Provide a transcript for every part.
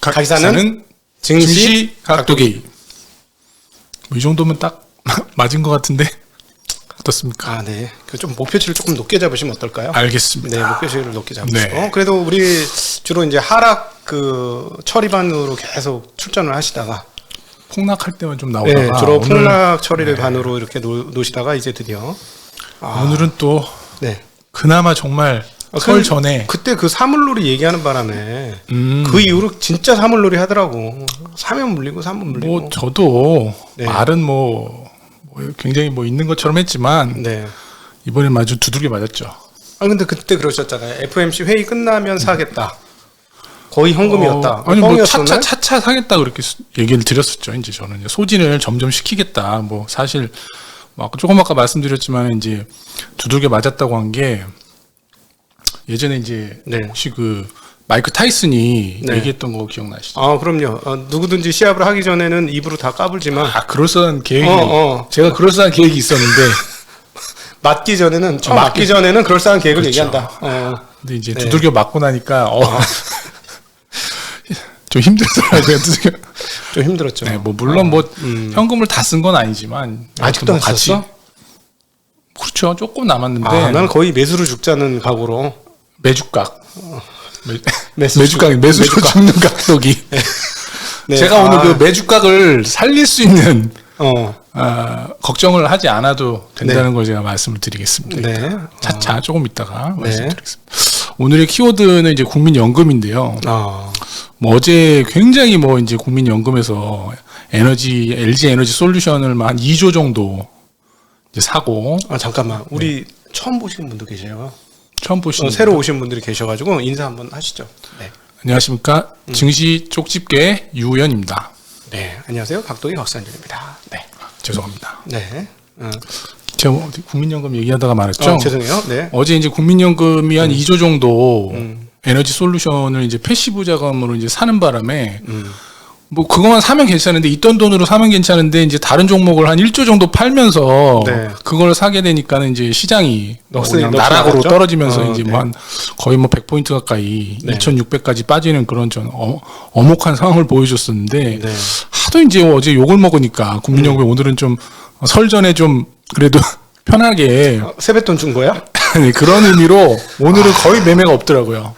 가기사는 증시 각도기. 뭐 이 정도면 딱 맞은 것 같은데 어떻습니까? 아, 네. 좀 목표치를 조금 높게 잡으시면 어떨까요? 알겠습니다. 네, 목표치를 높게 잡으시고. 네. 그래도 우리 주로 이제 하락 처리반으로 계속 출전을 하시다가. 폭락할 때만 좀 나오다가. 네, 주로 폭락 처리를 반으로 이렇게 놓으시다가 이제 드디어. 오늘은 또. 네. 그나마 정말 설 전에. 그때 그 사물놀이 얘기하는 바람에. 그 이후로 진짜 사물놀이 하더라고. 사면 물리고 사면 물리고. 뭐 저도 네. 말은 뭐 굉장히 뭐 있는 것처럼 했지만. 네. 이번엔 아주 두들겨 맞았죠. 아, 근데 그때 그러셨잖아요. FOMC 회의 끝나면 사겠다. 거의 현금이었다. 아니 뭐 차차 사겠다 그렇게 얘기를 드렸었죠. 이제 저는 소진을 점점 시키겠다. 뭐 사실 조금 아까 말씀드렸지만 이제 두들겨 맞았다고 한 게 예전에 이제 네. 혹시 그 마이크 타이슨이 네. 얘기했던 거 기억나시죠? 아, 그럼요. 누구든지 시합을 하기 전에는 입으로 다 까불지만 그럴싸한 계획이 제가 그럴싸한 계획이 있었는데 맞기 전에는 맞기 전에는 그럴싸한 계획을 그렇죠. 얘기한다. 근데 이제 네. 두들겨 맞고 나니까 좀 힘들더라고요. 좀 힘들었죠. 네, 뭐 물론 현금을 다 쓴 건 아니지만 아직도 안 같이 썼어? 그렇죠. 조금 남았는데 나는 거의 매수로 죽자는 각오로 매주각 매수 매수로 죽는 각도기. 네. 제가 오늘 그 매주각을 살릴 수 있는 걱정을 하지 않아도 된다는 걸 제가 말씀을 드리겠습니다. 네. 차차 조금 있다가 말씀드리겠습니다. 오늘의 키워드는 이제 국민연금인데요. 뭐 어제 굉장히 뭐 이제 국민연금에서 LG 에너지 솔루션을 한 2조 정도 이제 사고. 잠깐만. 우리 처음 보신 분도 계세요. 처음 보시는 새로 오신 분들이 계셔가지고 인사 한번 하시죠. 네. 안녕하십니까. 증시 쪽집게 유우현입니다. 네. 안녕하세요. 각도기 박산준입니다. 네. 죄송합니다. 네. 제가 국민연금 얘기하다가 말했죠. 죄송해요. 네. 어제 이제 국민연금이 한 2조 정도 에너지 솔루션을 이제 패시브 자금으로 이제 사는 바람에 뭐 그것만 사면 괜찮은데 있던 돈으로 사면 괜찮은데 이제 다른 종목을 한 1조 정도 팔면서 그걸 사게 되니까는 이제 시장이 그냥 나락으로 떨어지면서 이제 뭐 한 거의 뭐 100포인트 가까이 2,600까지 빠지는 그런 전 엄혹한 상황을 보여줬었는데 하도 이제 어제 욕을 먹으니까 국민연금이 오늘은 좀 설 전에 좀 그래도 편하게 세뱃돈 준 거야? 네, 그런 의미로 오늘은 거의 매매가 없더라고요.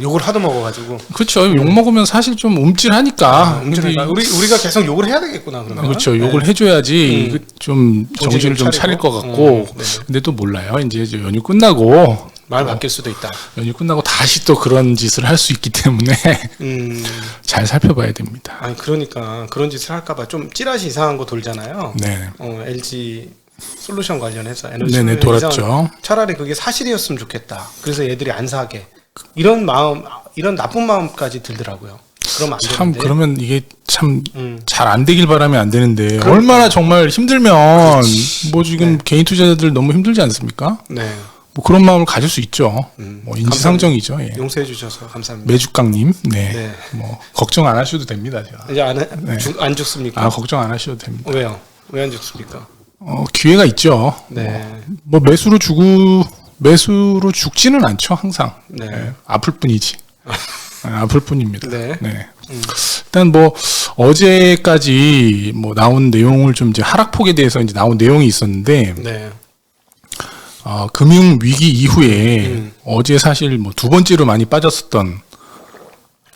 욕을 하도 먹어가지고. 그렇죠. 욕 먹으면 사실 좀 움찔하니까. 우리가 계속 욕을 해야 되겠구나, 그러면. 그렇죠. 욕을 해줘야지 좀 정신을 좀 차릴 것 같고. 근데 또 몰라요. 이제 연휴 끝나고. 말 바뀔 수도 있다. 연휴 끝나고 다시 또 그런 짓을 할 수 있기 때문에 잘 살펴봐야 됩니다. 아니, 그러니까 그런 짓을 할까봐 좀 찌라시 이상한 거 돌잖아요. 네. LG 솔루션 관련해서 에너지 네네, 돌았죠. 차라리 그게 사실이었으면 좋겠다. 그래서 얘들이 안 사게. 이런 나쁜 마음까지 들더라고요. 그러면 안 되는데. 참 그러면 이게 참 잘 안 되길 바라면 안 되는데 얼마나 정말 힘들면 뭐 지금 개인 투자자들 너무 힘들지 않습니까? 네. 뭐 그런 마음을 가질 수 있죠. 뭐 인지상정이죠. 예. 용서해 주셔서 감사합니다. 매주깡님, 네. 뭐 걱정 안 하셔도 됩니다. 제가. 이제 안 죽습니까? 걱정 안 하셔도 됩니다. 왜요? 왜 안 죽습니까? 기회가 있죠. 네. 뭐 매수로 죽지는 않죠. 항상. 네. 아플 뿐이지. 아플 뿐입니다. 네. 일단 뭐 어제까지 뭐 나온 내용을 좀 이제 하락폭에 대해서 이제 나온 내용이 있었는데. 네. 금융 위기 이후에 어제 사실 뭐 두 번째로 많이 빠졌었던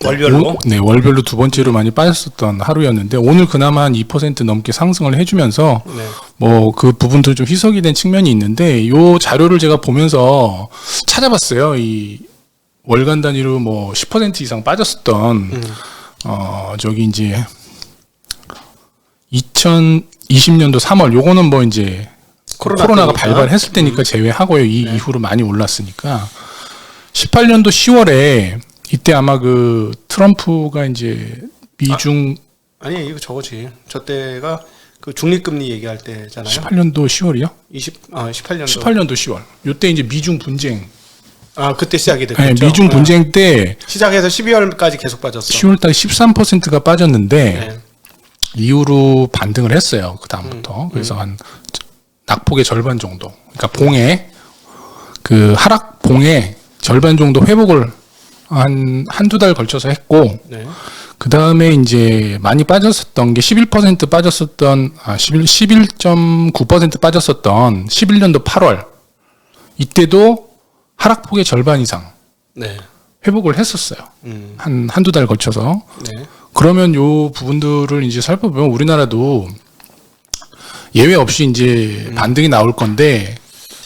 월별로? 네, 월별로 두 번째로 많이 빠졌었던 하루였는데 오늘 그나마 한 2% 넘게 상승을 해주면서 뭐 그 부분들 좀 희석이 된 측면이 있는데 요 자료를 제가 보면서 찾아봤어요. 이 월간 단위로 뭐 10% 이상 빠졌었던 저기 이제 2020년도 3월 요거는 뭐 이제 코로나가 발발했을 때니까 제외하고요. 이 이후로 많이 올랐으니까 18년도 10월에 이때 아마 그 트럼프가 이제 미중 아니 이거 저거지. 저 때가 그 중립금리 얘기할 때잖아요. 18년도 10월이요? 18년도. 18년도 10월. 요때 이제 미중 분쟁. 그때 시작이 됐죠. 네, 미중 분쟁 때 시작해서 12월까지 계속 빠졌어. 10월 달 13%가 빠졌는데 이후로 반등을 했어요. 그 다음부터. 그래서 한 낙폭의 절반 정도. 그러니까 봉의 그 하락 봉의 절반 정도 회복을 한두 달 걸쳐서 했고 그 다음에 이제 많이 빠졌었던 게 11% 빠졌었던, 11.9% 빠졌었던 11년도 8월. 이때도 하락폭의 절반 이상 네. 회복을 했었어요. 한두 달 거쳐서. 네. 그러면 요 부분들을 이제 살펴보면 우리나라도 예외 없이 이제 반등이 나올 건데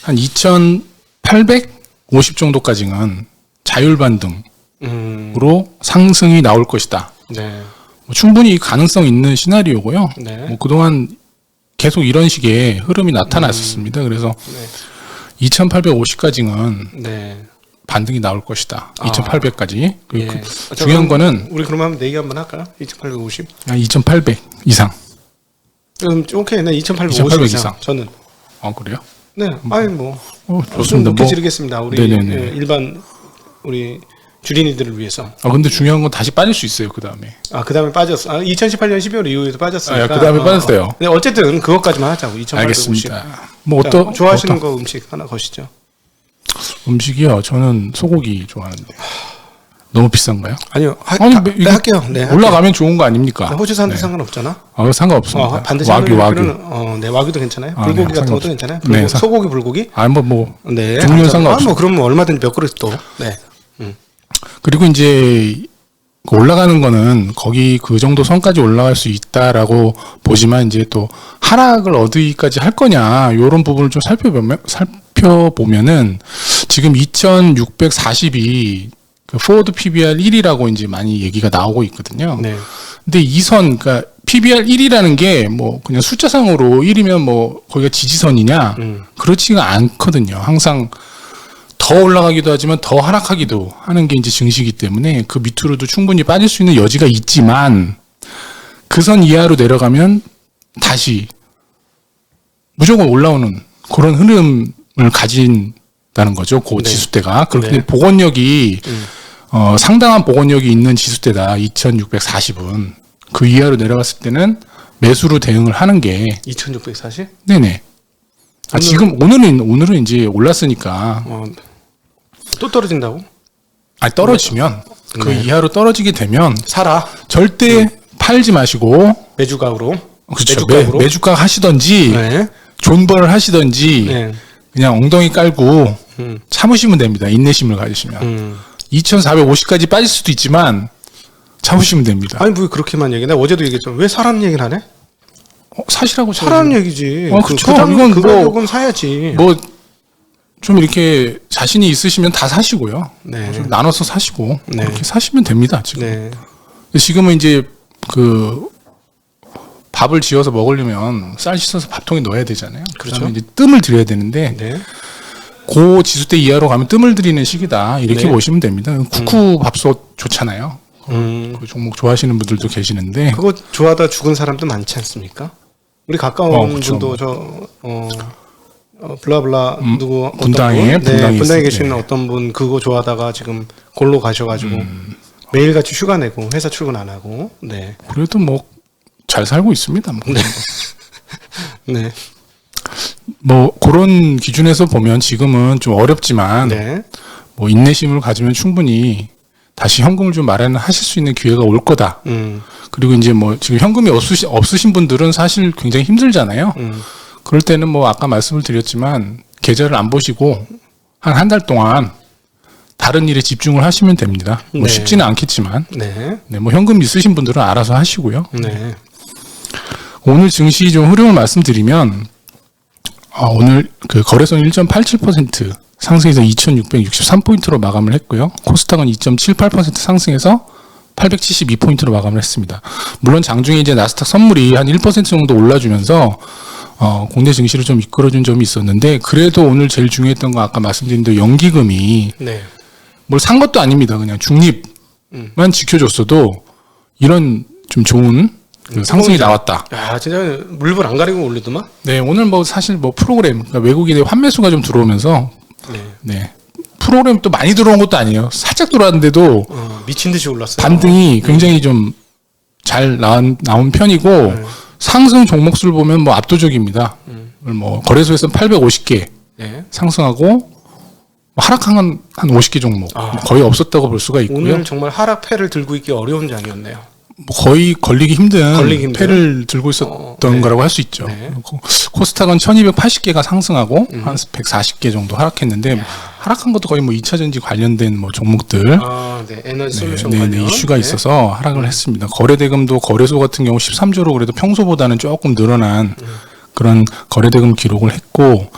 한 2,850 정도까지는 자율 반등으로 상승이 나올 것이다. 네. 뭐 충분히 가능성 있는 시나리오고요. 네. 뭐 그동안 계속 이런 식의 흐름이 나타났었습니다. 그래서 네. 2,850까지는 네. 반등이 나올 것이다. 2,800까지. 예. 중요한 거는 우리 그러면 내기 한번 할까요? 2,850. 2,800 이상. 그럼 오케이. 네, 2,850 2,800 이상. 이상. 저는. 그래요? 네. 아니 뭐. 좋습니다. 높게 지르겠습니다. 우리 네네네. 예, 일반 우리 주린이들을 위해서. 근데 중요한 건 다시 빠질 수 있어요. 그 다음에. 그다음에 빠졌어. 2018년 12월 이후에도 빠졌으니까. 그 다음에 빠졌어요. 네, 어쨌든 그것까지만 하자고. 2,850. 알겠습니다. 뭐 좋아하시는 거 음식 하나 거시죠. 음식이요. 저는 소고기 좋아하는데. 너무 비싼가요? 아니요. 이거 할게요. 네. 올라가면 좋은 거 아닙니까? 호주 산도 상관없잖아. 상관없습니다. 반드시 와규. 네, 와규도 괜찮아요. 네, 불고기 같은 것도 상관없- 괜찮아요. 네, 소고기, 불고기. 네. 종류는 상관없어요. 뭐 그럼 얼마든지 몇 그릇 또. 네. 그리고 이제 올라가는 거는 거기 그 정도 선까지 올라갈 수 있다라고 보지만 이제 또 하락을 어디까지 할 거냐 이런 부분을 좀 살펴보면은 지금 2,640이 그 포워드 PBR 1이라고 이제 많이 얘기가 나오고 있거든요. 네. 근데 이 선, 그러니까 PBR 1이라는 게 뭐 그냥 숫자상으로 1이면 뭐 거기가 지지선이냐 그렇지가 않거든요. 항상 더 올라가기도 하지만 더 하락하기도 하는 게 이제 증시이기 때문에 그 밑으로도 충분히 빠질 수 있는 여지가 있지만 그 선 이하로 내려가면 다시 무조건 올라오는 그런 흐름을 가진다는 거죠. 그 네. 지수대가. 그렇기 때문에 네. 복원력이 상당한 복원력이 있는 지수대다. 2,640은. 그 이하로 내려갔을 때는 매수로 대응을 하는 게 2,640? 네네. 지금 오늘은 이제 올랐으니까 또 떨어진다고? 떨어지면 그 네. 이하로 떨어지게 되면 사라. 절대 팔지 마시고 매주가로. 그렇죠. 매주가로. 매주가 하시던지 네. 존버를 하시던지 네. 그냥 엉덩이 깔고 음. 참으시면 됩니다. 인내심을 가지시면 2,450까지 빠질 수도 있지만 참으시면 됩니다. 아니 뭐 그렇게만 얘기해. 나 어제도 얘기했잖아. 왜 사라는 얘기를 하네? 사시라고 사라는 얘기지. 그쵸. 이건 이건 그 뭐- 가격은 사야지. 뭐 좀 이렇게 자신이 있으시면 다 사시고요. 네. 좀 나눠서 사시고 네. 그렇게 사시면 됩니다. 지금. 네. 근데 지금은 이제 그 밥을 지어서 먹으려면 쌀 씻어서 밥통에 넣어야 되잖아요. 그렇죠. 그다음에 이제 뜸을 들여야 되는데 네. 고 지수대 이하로 가면 뜸을 들이는 시기다. 이렇게 네. 보시면 됩니다. 쿠쿠 밥솥 좋잖아요. 음. 그 종목 좋아하시는 분들도 계시는데 그거 좋아하다 죽은 사람도 많지 않습니까? 우리 가까운 그쵸. 분도 블라블라 누구 어떤 분당에 분? 네, 분당에 분당에 있을 계시는 때. 어떤 분 그거 좋아하다가 지금 골로 가셔가지고 매일같이 휴가 내고 회사 출근 안 하고 네. 그래도 뭐 잘 살고 있습니다. 뭐. 네. 뭐 그런 기준에서 보면 지금은 좀 어렵지만 네. 뭐 인내심을 가지면 충분히 다시 현금을 좀 마련하실 수 있는 기회가 올 거다. 그리고 이제 뭐 지금 현금이 없으신 분들은 사실 굉장히 힘들잖아요. 그럴 때는 뭐 아까 말씀을 드렸지만 계좌를 안 보시고 한 달 동안 다른 일에 집중을 하시면 됩니다. 뭐 네. 쉽지는 않겠지만, 네. 네, 뭐 현금 있으신 분들은 알아서 하시고요. 네. 오늘 증시 좀 흐름을 말씀드리면 오늘 그 거래소는 1.87% 상승해서 2,663포인트로 마감을 했고요. 코스닥은 2.78% 상승해서 872포인트로 마감을 했습니다. 물론 장중에 이제 나스닥 선물이 한 1% 정도 올라주면서 국내 증시를 좀 이끌어준 점이 있었는데 그래도 오늘 제일 중요했던 거 아까 말씀드린 대로 연기금이 네. 뭘 산 것도 아닙니다. 그냥 중립만 지켜줬어도 이런 좀 좋은 그 상승이 나왔다. 야, 진짜 물불 안 가리고 올리더만. 네, 오늘 뭐 사실 뭐 프로그램, 그러니까 외국인의 환매수가 좀 들어오면서 네. 네. 프로그램 또 많이 들어온 것도 아니에요. 살짝 들어왔는데도 미친 듯이 올랐어요. 반등이 굉장히 좀 잘 나온 편이고 상승 종목수를 보면 뭐 압도적입니다. 뭐 거래소에서는 850개 네. 상승하고 하락한 한 50개 종목 거의 없었다고 볼 수가 있고요. 오늘 정말 하락패를 들고 있기 어려운 장이었네요. 뭐 거의 걸리기 힘든 걸리기 힘든? 패를 들고 있었던 네. 거라고 할 수 있죠. 네. 코스닥은 1280개가 상승하고 한 140개 정도 하락했는데 하락한 것도 거의 뭐 2차 전지 관련된 뭐 종목들 네. 에너지 네, 솔루션 네, 관련 네, 이슈가 네. 있어서 하락을 했습니다. 거래대금도 거래소 같은 경우 13조로 그래도 평소보다는 조금 늘어난 그런 거래대금 기록을 했고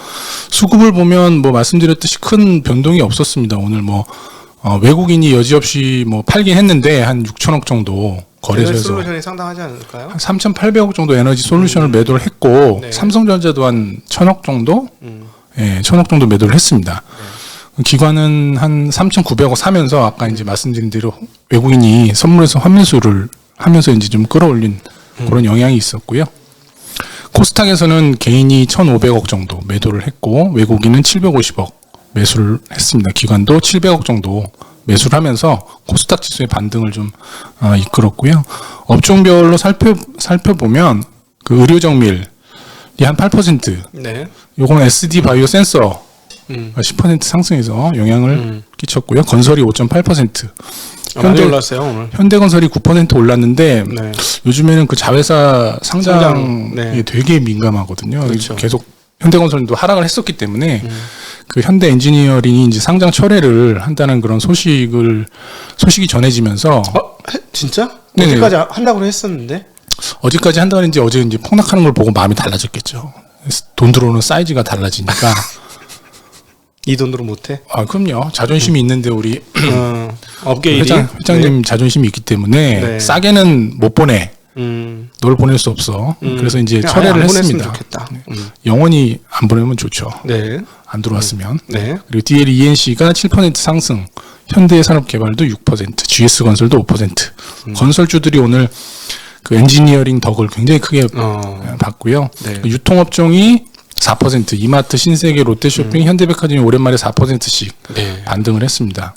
수급을 보면 뭐 말씀드렸듯이 큰 변동이 없었습니다. 오늘 뭐 외국인이 여지없이 뭐 팔긴 했는데 한 6천억 정도 에너지 거래소에서 솔루션이 상당하지 않을까요? 한 3,800억 정도 에너지 솔루션을 매도를 했고 네. 삼성전자도 한 1,000억 정도 음. 예, 1,000억 정도 매도를 했습니다. 기관은 한 3,900억 사면서 아까 이제 말씀드린 대로 외국인이 선물에서 환매수를 하면서 이제 좀 끌어올린 그런 영향이 있었고요. 코스닥에서는 개인이 1,500억 정도 매도를 했고 외국인은 750억 매수를 했습니다. 기관도 700억 정도 매수를 하면서 코스닥 지수의 반등을 좀 이끌었고요. 업종별로 살펴보면 그 의료정밀이 한 8%, 네. 요거는 SD 바이오 센서 10% 음. 상승해서 영향을 끼쳤고요. 건설이 5.8%. 많이 올랐어요 오늘. 현대건설이 9% 올랐는데 네. 요즘에는 그 자회사 상장에 네. 되게 민감하거든요. 그렇죠. 계속 현대건설도 하락을 했었기 때문에 그 현대 엔지니어링이 이제 상장 철회를 한다는 그런 소식이 전해지면서 진짜? 네네. 어디까지 한다고 했었는데? 어디까지 한다고 했는지 어제 이제 폭락하는 걸 보고 마음이 달라졌겠죠. 돈 들어오는 사이즈가 달라지니까. 이 돈으로 못해? 아, 그럼요. 자존심이 있는데 우리 업계 일이 회장님 자존심이 있기 때문에 네. 싸게는 못 보내. 네. 널 보낼 수 없어. 그래서 이제 그냥 철회를 아예 안 보냈으면 했습니다. 좋겠다. 영원히 안 보내면 좋죠. 네. 안 들어왔으면. 네. 그리고 DL ENC가 7% 상승, 현대산업개발도 6%, GS건설도 5%. 건설주들이 오늘 그 엔지니어링 덕을 굉장히 크게 봤고요. 네. 유통업종이 4%, 이마트, 신세계, 롯데쇼핑, 현대백화점이 오랜만에 4%씩 네. 반등을 했습니다.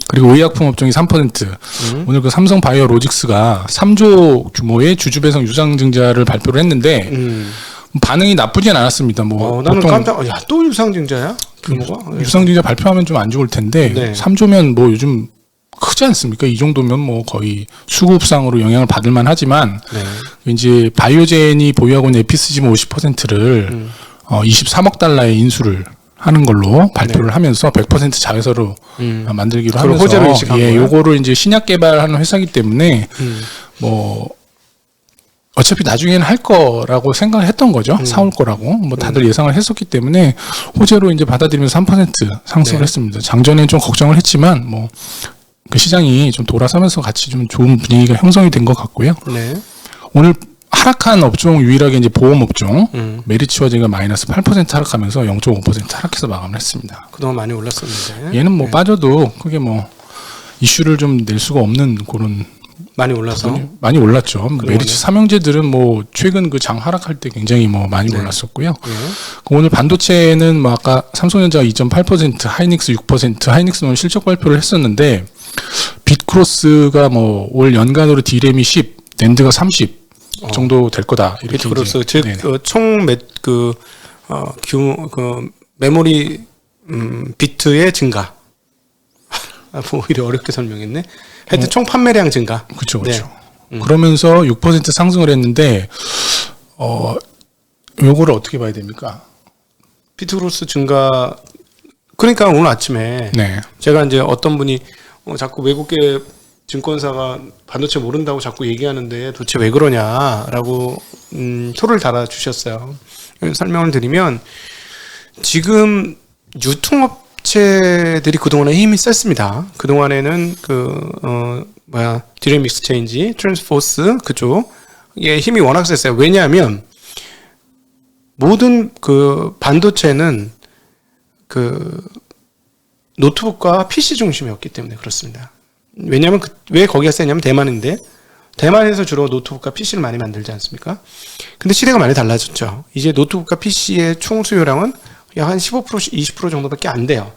그리고 의약품 업종이 3%. 오늘 그 삼성바이오로직스가 3조 규모의 주주배송 유상증자를 발표를 했는데 반응이 나쁘진 않았습니다. 뭐 나는 보통 깜짝. 야, 또 유상증자야? 규모가? 유상증자 발표하면 좀 안 좋을 텐데 네. 3조면 뭐 요즘 크지 않습니까? 이 정도면 뭐 거의 수급상으로 영향을 받을 만하지만 네. 이제 바이오젠이 보유하고 있는 에피스지모 50%를 23억 달러의 인수를 하는 걸로 발표를 하면서 100% 자회사로 만들기로 그걸 하면서 호재로 인식한 거예요? 요거를 이제 신약 개발하는 회사이기 때문에 뭐 어차피 나중에는 할 거라고 생각을 했던 거죠. 사올 거라고. 뭐 다들 예상을 했었기 때문에 호재로 이제 받아들이면서 3% 상승을 네. 했습니다. 장전에는 좀 걱정을 했지만 뭐 그 시장이 좀 돌아서면서 같이 좀 좋은 분위기가 형성이 된 것 같고요. 네. 오늘 하락한 업종 유일하게 이제 보험 업종 메리츠와제가 마이너스 8% 하락하면서 0.5% 하락해서 마감을 했습니다. 그동안 많이 올랐었는데. 얘는 뭐 빠져도 크게 뭐 이슈를 좀 낼 수가 없는 그런 많이 올라서. 많이 올랐죠. 메리츠 삼형제들은 뭐 최근 그 장 하락할 때 굉장히 뭐 많이 올랐었고요. 네. 오늘 반도체는 뭐 아까 삼성전자가 2.8%, 하이닉스 6%, 하이닉스는 오늘 실적 발표를 했었는데 빗크로스가 뭐 올 연간으로 D램이 10, 낸드가 30 정도 될 거다. 이렇게 비트크로스 이제. 즉 총 규모 메모리 비트의 증가. 뭐 오히려 어렵게 설명했네. 하여튼 총 판매량 증가. 그렇죠, 그렇죠. 그러면서 6% 상승을 했는데 요거를 어떻게 봐야 됩니까? 비트크로스 증가. 그러니까 오늘 아침에 네. 제가 이제 어떤 분이 자꾸 외국계 증권사가 반도체 모른다고 자꾸 얘기하는데 도대체 왜 그러냐라고 소를 달아주셨어요. 설명을 드리면 지금 유통업체들이 그동안에 힘이 셌습니다. 그동안에는 디램 익스체인지, 트랜스포스 그쪽에 힘이 워낙 셌어요. 왜냐하면 모든 그 반도체는 그 노트북과 PC 중심이었기 때문에 그렇습니다. 왜냐하면 왜 거기가 세냐면 대만인데 대만에서 주로 노트북과 PC를 많이 만들지 않습니까? 근데 시대가 많이 달라졌죠. 이제 노트북과 PC의 총 수요량은 약 한 15%, 20% 정도밖에 안 돼요.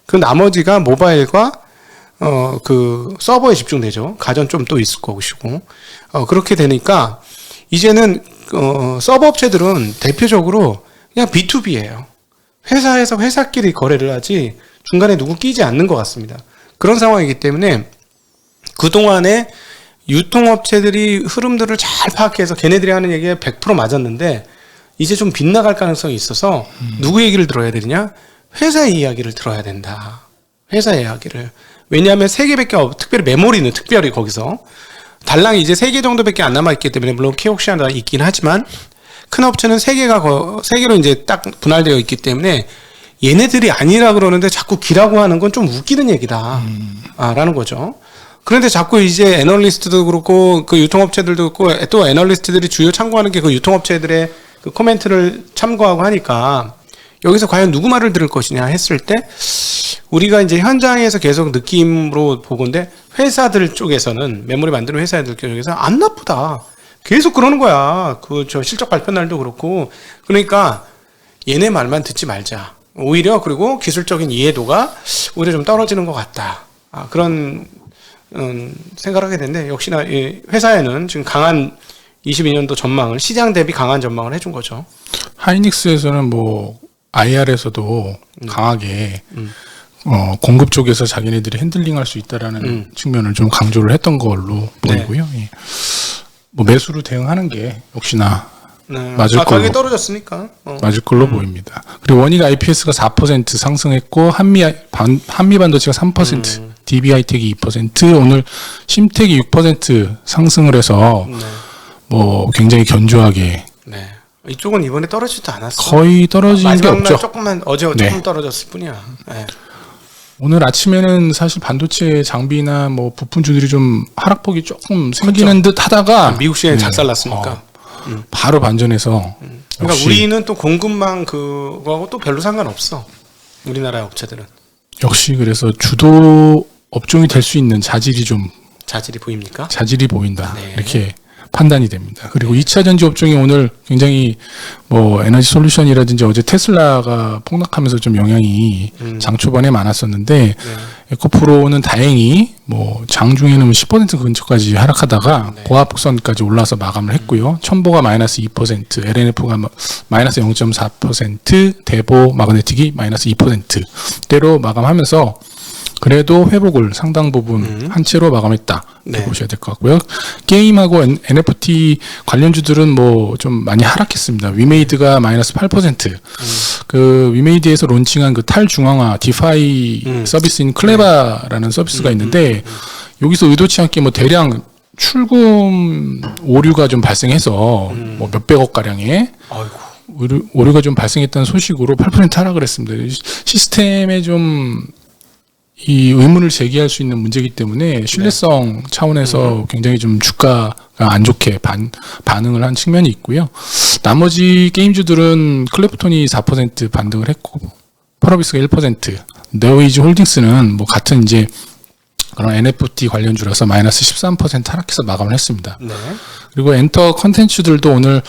그 나머지가 모바일과 그 서버에 집중되죠. 가전 좀 또 있을 것이고 그렇게 되니까 이제는 서버 업체들은 대표적으로 그냥 B2B예요. 회사에서 회사끼리 거래를 하지 중간에 누구 끼지 않는 것 같습니다. 그런 상황이기 때문에 그동안에 유통업체들이 흐름들을 잘 파악해서 걔네들이 하는 얘기가 100% 맞았는데 이제 좀 빗나갈 가능성이 있어서 누구 얘기를 들어야 되느냐? 회사의 이야기를 들어야 된다. 회사의 이야기를. 왜냐하면 3개밖에 특별히 메모리는 특별히 거기서 달랑이 이제 3개 정도밖에 안 남아있기 때문에 물론 키옥시아가 있긴 하지만 큰 업체는 3개로 이제 딱 분할되어 있기 때문에 얘네들이 아니라 그러는데 자꾸 기라고 하는 건 좀 웃기는 얘기다. 라는 거죠. 그런데 자꾸 이제 애널리스트도 그렇고 그 유통업체들도 그렇고 또 애널리스트들이 주요 참고하는 게 그 유통업체들의 그 코멘트를 참고하고 하니까 여기서 과연 누구 말을 들을 것이냐 했을 때 우리가 이제 현장에서 계속 느낌으로 보건데 회사들 쪽에서는 메모리 만드는 회사들 쪽에서 안 나쁘다. 계속 그러는 거야. 저 실적 발표 날도 그렇고. 그러니까 얘네 말만 듣지 말자. 오히려 그리고 기술적인 이해도가 오히려 좀 떨어지는 것 같다. 그런 생각을 하게 되는데 역시나 이 회사에는 지금 강한 22년도 전망을 시장 대비 강한 전망을 해준 거죠. 하이닉스에서는 뭐 IR에서도 강하게 공급 쪽에서 자기네들이 핸들링할 수 있다라는 측면을 좀 강조를 했던 걸로 보이고요. 네. 예. 뭐 매수로 대응하는 게 역시나 네. 맞을 걸로 가격이 떨어졌으니까 맞을 걸로 보입니다. 그리고 원익 IPS가 4% 상승했고 한미 반도체가 3%, DB하이텍이 2%, 오늘 심텍이 6% 상승을 해서 네. 뭐 굉장히 견조하게 네. 이쪽은 이번에 떨어지지도 않았어. 거의 떨어진 게 마지막 날 없죠. 조금만 어제 네. 조금 떨어졌을 뿐이야. 네. 오늘 아침에는 사실 반도체 장비나 뭐 부품주들이 좀 하락폭이 조금 생기는 듯 하다가 미국 시장에 작살났으니까. 바로 반전해서 그러니까 역시, 우리는 또 공급망 그거하고 또 별로 상관없어. 우리나라 업체들은 역시 그래서 주도 업종이 될 수 있는 자질이 보입니까? 보인다. 네. 이렇게 판단이 됩니다. 그리고 2차 전지 업종이 오늘 굉장히 뭐 에너지 솔루션이라든지 어제 테슬라가 폭락하면서 좀 영향이 장 초반에 많았었는데 네. 에코프로는 다행히 뭐 장중에는 10% 근처까지 하락하다가 네. 고압선까지 올라서 마감을 했고요. 첨보가 마이너스 2%, LNF가 마이너스 0.4%, 대보 마그네틱이 마이너스 2%대로 마감하면서 그래도 회복을 상당 부분 한 채로 마감했다. 이렇게 네. 보셔야 될 것 같고요. 게임하고 NFT 관련주들은 뭐 좀 많이 하락했습니다. 위메이드가 마이너스 8%. 그 위메이드에서 론칭한 그 탈중앙화 디파이 서비스인 클레바라는 서비스가 있는데 여기서 의도치 않게 뭐 대량 출금 오류가 좀 발생해서 뭐 몇백억 가량의 아이고. 오류가 좀 발생했다는 소식으로 8% 하락을 했습니다. 시스템에 좀 이 의문을 제기할 수 있는 문제이기 때문에 신뢰성 차원에서 굉장히 좀 주가가 안 좋게 반응을 한 측면이 있고요. 나머지 게임주들은 클래프톤이 4% 반등을 했고 펄어비스가 1%, 네오이지 홀딩스는 뭐 같은 이제 그런 NFT 관련주라서 마이너스 13% 하락해서 마감을 했습니다. 네. 그리고 엔터 컨텐츠들도 오늘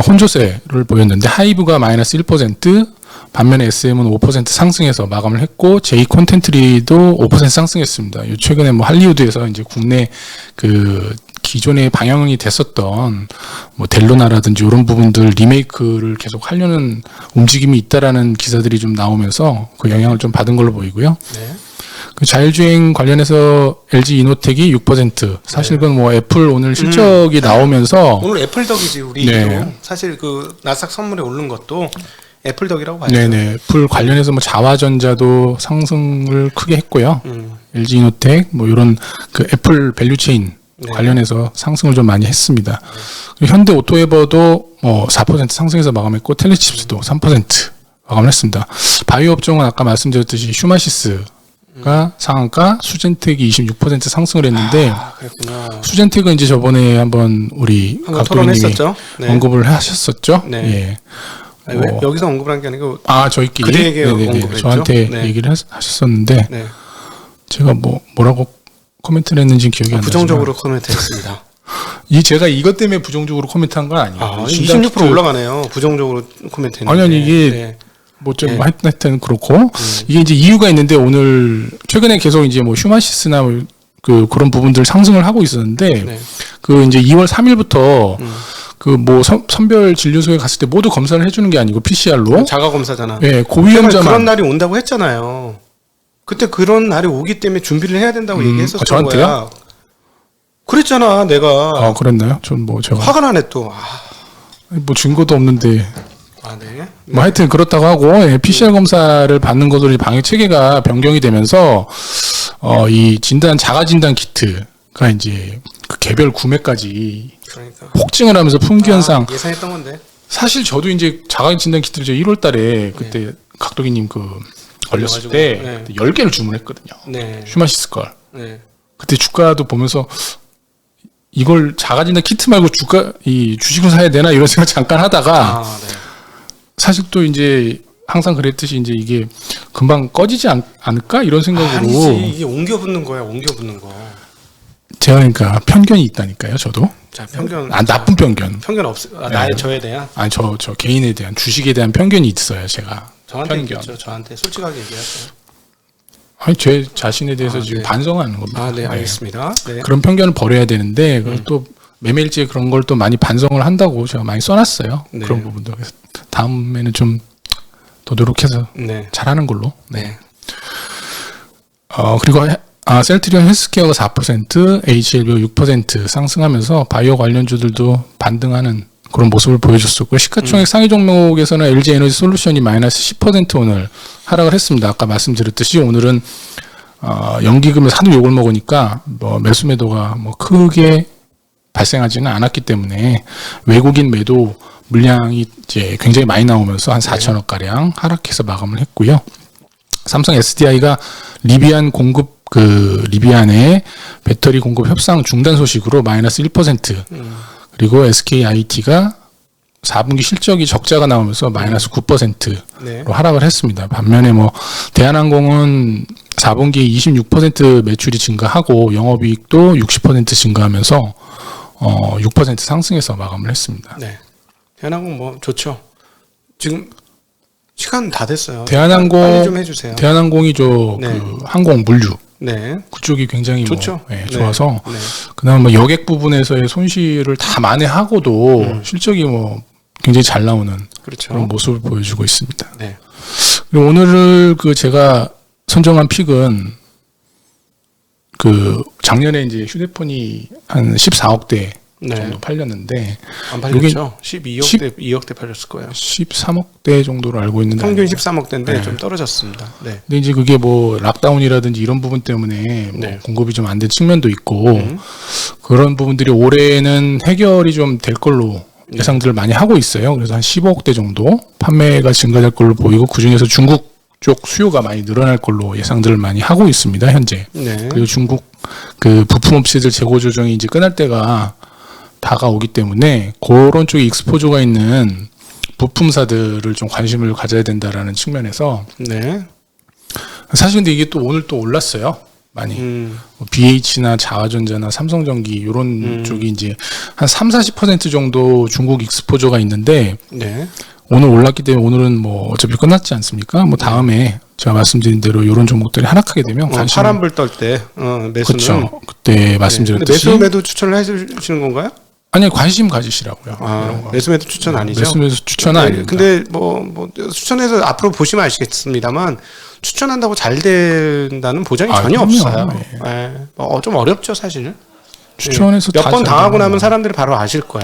혼조세를 보였는데 하이브가 마이너스 1%, 반면에 SM은 5% 상승해서 마감을 했고 J 콘텐트리도 5% 상승했습니다. 최근에 뭐 할리우드에서 이제 국내 그 기존에 방영이 됐었던 뭐 델로나라든지 이런 부분들 리메이크를 계속 하려는 움직임이 있다라는 기사들이 좀 나오면서 그 영향을 좀 받은 걸로 보이고요. 네. 그 자율주행 관련해서 LG 이노텍이 6%. 사실 그건 뭐 애플 오늘 실적이 나오면서 오늘 애플 덕이지 우리. 네. 사실 그 나스닥 선물에 오른 것도 애플 덕이라고 봐야죠. 네네. 애플 관련해서 뭐 자화전자도 상승을 크게 했고요. LG 이노텍 뭐 이런 그 애플 밸류체인 네. 관련해서 상승을 좀 많이 했습니다. 그리고 현대 오토에버도 뭐 4% 상승해서 마감했고 텔레칩스도 3% 마감을 했습니다. 바이오 업종은 아까 말씀드렸듯이 슈마시스가 상한가, 수젠텍이 26% 상승을 했는데 그랬구나. 수젠텍은 이제 저번에 한번 우리 한번 각도님이 토론했었죠. 네. 언급을 하셨었죠. 네. 예. 아니, 왜 여기서 언급을 한 게 아니고 저희끼리 그대에게 네네네. 언급을 저한테 했죠? 네. 얘기를 하셨었는데 네. 제가 뭐라고 코멘트를 했는지 기억이 안 나지만 부정적으로 코멘트했습니다. 제가 이것 때문에 부정적으로 코멘트한 건 아니에요. 26% 올라가네요. 부정적으로 코멘트했는데. 아니 이게 네. 뭐좀 네. 하여튼 그렇고 이게 이제 이유가 있는데 오늘 최근에 계속 이제 뭐 휴마시스나 그런 부분들 상승을 하고 있었는데 네. 그 이제 2월 3일부터 그 뭐 선별 진료소에 갔을 때 모두 검사를 해주는 게 아니고 PCR로 자가 검사잖아. 예, 고위험자만 그런 날이 온다고 했잖아요. 그때 그런 날이 오기 때문에 준비를 해야 된다고 얘기했었던 저한테요? 거야. 그랬잖아, 내가. 그랬나요? 전 뭐 제가 화가 나네 또. 뭐 증거도 없는데. 네. 뭐 하여튼 그렇다고 하고 PCR 검사를 받는 것으로 방역 체계가 변경이 되면서 이 자가 진단 키트가 이제 그 개별 구매까지 그러니까. 폭증을 하면서 품귀 현상. 예상했던 건데. 사실 저도 이제 자가 진단 키트를 저 1월 달에 그때 각도기님 걸렸을 때 네. 그때 10개를 주문했거든요. 네. 휴마시스 걸. 네. 그때 주가도 보면서 이걸 자가 진단 키트 말고 주식을 사야 되나 이런 생각 잠깐 하다가 네. 사실 또 이제 항상 그랬듯이 이제 이게 금방 꺼지지 않을까 이런 생각으로. 아니지, 이게 옮겨 붙는 거야, 옮겨 붙는 거. 제가 그러니까 편견이 있다니까요, 저도. 자, 편견. 나쁜 편견. 편견 나의 저에 대한. 아니 저 개인에 대한 주식에 대한 편견이 있어요, 제가. 저한테 편견. 있죠. 저한테 솔직하게 얘기하세요. 아니 제 자신에 대해서 지금 네. 반성하는 겁니다. 네, 알겠습니다. 네. 그런 편견을 버려야 되는데 그걸 또 매매일지에 그런 걸 또 많이 반성을 한다고 제가 많이 써놨어요. 네. 그런 부분도. 그래서 다음에는 좀 더 노력해서 네. 잘하는 걸로. 네. 그리고 셀트리온 헬스케어가 4%, HLB 6% 상승하면서 바이오 관련주들도 반등하는 그런 모습을 보여줬었고요. 시가총액 상위 종목에서는 LG 에너지 솔루션이 마이너스 10% 오늘 하락을 했습니다. 아까 말씀드렸듯이 오늘은 연기금에서 하도 욕을 먹으니까 뭐 매수 매도가 뭐 크게 발생하지는 않았기 때문에 외국인 매도 물량이 이제 굉장히 많이 나오면서 한 4천억 가량 하락해서 마감을 했고요. 삼성 SDI가 리비안 내 배터리 공급 협상 중단 소식으로 마이너스 1%, 그리고 SKIT가 4분기 실적이 적자가 나오면서 마이너스 9%로 네. 하락을 했습니다. 반면에 뭐 대한항공은 4분기 26% 매출이 증가하고 영업이익도 60% 증가하면서 6% 상승해서 마감을 했습니다. 네. 대한항공 뭐 좋죠. 지금 시간 다 됐어요. 대한항공 빨리 좀 해주세요. 대한항공이 네. 항공 물류 네. 그쪽이 굉장히 좋죠. 네, 네. 좋아서 네. 그나마 뭐 여객 부분에서의 손실을 다 만회하고도 실적이 뭐 굉장히 잘 나오는 그렇죠. 그런 모습을 보여주고 있습니다. 네. 그리고 오늘 제가 선정한 픽은 작년에 이제 휴대폰이 한 14억대 네. 정도 팔렸는데 안 팔렸죠. 2억대 팔렸을 거예요. 13억대 정도로 알고 있는데 평균 13억대인데 네. 좀 떨어졌습니다. 네. 근데 이제 그게 뭐 락다운이라든지 이런 부분 때문에 뭐 네. 공급이 좀 안 된 측면도 있고 그런 부분들이 올해는 해결이 좀 될 걸로 예상들을 많이 하고 있어요. 그래서 한 15억대 정도 판매가 증가될 걸로 보이고 그중에서 중국 쪽 수요가 많이 늘어날 걸로 예상들을 많이 하고 있습니다. 현재. 네. 그리고 중국 부품 업체들 재고 조정이 이제 끝날 때가 다가오기 때문에 그런 쪽에 익스포저가 있는 부품사들을 좀 관심을 가져야 된다라는 측면에서 네. 사실 근데 이게 또 오늘 또 올랐어요. 많이. BH나 자화전자나 삼성전기 이런 쪽이 이제 한 30-40% 정도 중국 익스포저가 있는데 네. 오늘 올랐기 때문에 오늘은 뭐 어차피 끝났지 않습니까? 뭐 다음에 제가 말씀드린 대로 이런 종목들이 하락하게 되면 관심 파란불 떨 때 매수는 그렇죠. 그때 말씀드렸듯이 매수 매도 추천을 해주시는 건가요? 아니 관심 가지시라고요. 이런 거. 매수 매도 추천 아니죠? 매수 매수 추천은 아닙니다. 근데 뭐 추천해서 앞으로 보시면 아시겠습니다만 추천한다고 잘 된다는 보장이 전혀 그럼요. 없어요. 네. 좀 어렵죠 사실. 추천해서 몇 다 번 잘 당하고 되는 나면 사람들이 바로 아실 거야.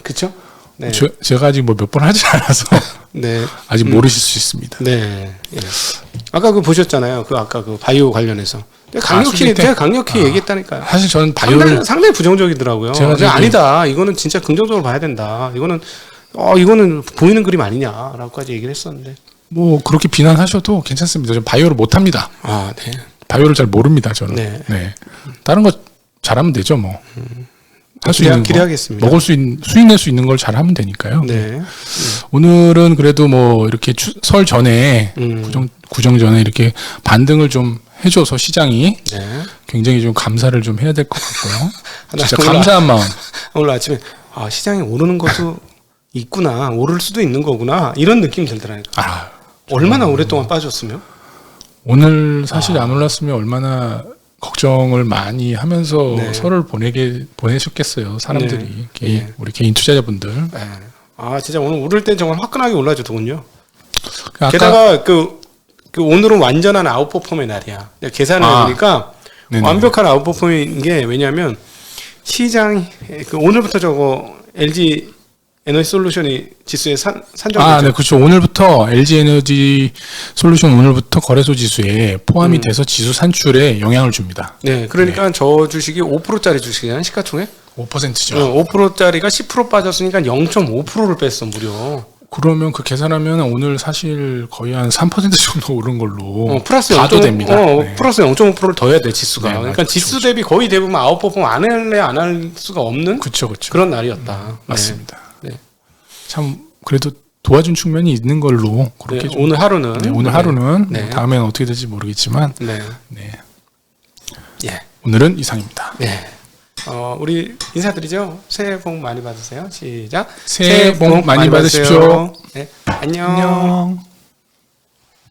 그렇죠? 네. 제가 아직 뭐 몇 번 하지 않아서 네. 아직 모르실 수 있습니다. 네. 예. 아까 보셨잖아요. 아까 바이오 관련해서. 제가 강력히 얘기했다니까요. 사실 저는 바이오를 상당히 부정적이더라고요. 제가 아니다. 이거는 진짜 긍정적으로 봐야 된다. 이거는 보이는 그림 아니냐라고까지 얘기를 했었는데. 뭐 그렇게 비난하셔도 괜찮습니다. 저는 바이오를 못 합니다. 네. 바이오를 잘 모릅니다. 저는. 네. 다른 거 잘하면 되죠, 뭐. 할 수 있는 거, 기대하겠습니다. 먹을 수 있는 수익낼 수 있는 걸 잘하면 되니까요. 네. 오늘은 그래도 뭐 이렇게 설 전에 구정 전에 이렇게 반등을 좀 해줘서 시장이 네. 굉장히 좀 감사를 좀 해야 될 것 같고요. 진짜 오늘 감사한 마음. 오늘 아침에 시장이 오르는 것도 있구나, 오를 수도 있는 거구나 이런 느낌 들더라니까. 얼마나 오랫동안 빠졌으면? 오늘 사실 안 올랐으면 얼마나 걱정을 많이 하면서 네. 설을 보내셨겠어요. 사람들이 네. 우리 개인 투자자분들. 네. 진짜 오늘 오를 때 정말 화끈하게 올라주더군요. 아까 게다가 오늘은 완전한 아웃퍼폼의 날이야. 계산을 해보니까 네네. 완벽한 아웃퍼폼인 게 왜냐하면 시장이 오늘부터 저거 LG 에너지 솔루션이 지수에 산정되죠. 아, 네, 그렇죠. 오늘부터 LG 에너지 솔루션 오늘부터 거래소 지수에 포함이 돼서 지수 산출에 영향을 줍니다. 네, 그러니까 저 주식이 5%짜리 주식이잖아요, 시가총액. 5%죠. 5%짜리가 10% 빠졌으니까 0.5%를 뺐어, 무려. 그러면 그 계산하면 오늘 사실 거의 한 3% 정도 오른 걸로 플러스 봐도 0.5, 됩니다. 네. 플러스 0.5%를 더 해야 돼, 지수가. 네, 그러니까 맞죠, 지수 대비 거의 대부분 아웃퍼폼 안 할래 안 할 수가 없는 그렇죠. 그런 날이었다. 맞습니다. 네. 참 그래도 도와준 측면이 있는 걸로 그렇게 네, 좀 오늘 하루는 오늘 하루는 네. 뭐 다음에는 어떻게 될지 모르겠지만 네. 네. 예. 오늘은 이상입니다. 네. 우리 인사드리죠. 새해 복 많이 받으세요. 시작. 새해 복 많이 받으십시오. 네. 안녕. 안녕.